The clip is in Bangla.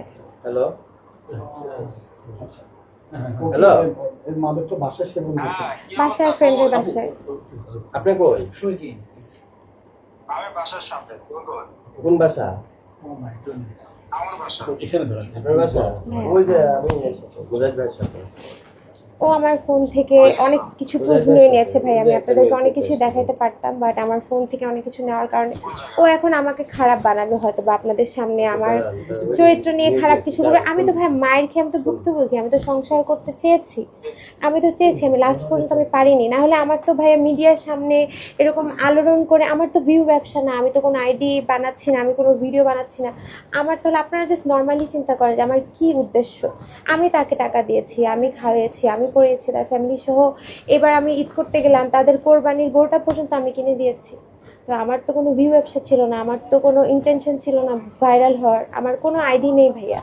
দেখেন। হ্যালো আচ্ছা হ্যালো এই মাদকটা বাসায় সেবন করতে বাসায় ফ্রেন্ডের বাসায়। আপনি কই আমি বাসার সামনে কোন বাসা আমার বাসা এখানে ধরেন আপনার বাসা হ্যাঁ। ওই যে আমি মুজাহিদ ভাইয়ের সাথে ও আমার ফোন থেকে অনেক কিছু প্রুফ নিয়ে নিয়েছে ভাই। আমি আপনাদেরকে অনেক কিছু দেখাতে পারতাম, বাট আমার ফোন থেকে অনেক কিছু নেওয়ার কারণে ও এখন আমাকে খারাপ বানাবে হয়তো, বা আপনাদের সামনে আমার চরিত্র নিয়ে খারাপ কিছু করবে। আমি তো ভাই মায়ের খেয়ে আমি তো ভুক্তভোগী, আমি তো সংসার করতে চেয়েছি, আমি লাস্ট পর্যন্ত আমি পারিনি। না হলে আমার তো ভাইয়া মিডিয়ার সামনে এরকম আলোড়ন করে, আমার তো ভিউ ব্যবসা না, আমি তো কোনো আইডি বানাচ্ছি না, আমি কোনো ভিডিও বানাচ্ছি না আমার। তাহলে আপনারা জাস্ট নর্মালি চিন্তা করেন যে আমার কী উদ্দেশ্য। আমি তাকে টাকা দিয়েছি, আমি খাওয়াইছি, আমি পড়িয়েছি তার ফ্যামিলি সহ। এবার আমি ঈদ করতে গেলাম, তাদের কোরবানির গরুটা পর্যন্ত আমি কিনে দিয়েছি। তো আমার তো কোনো ভিউ ব্যবসা ছিল না, আমার তো কোনো ইন্টেনশন ছিল না ভাইরাল হওয়ার, আমার কোনো আইডি নেই ভাইয়া।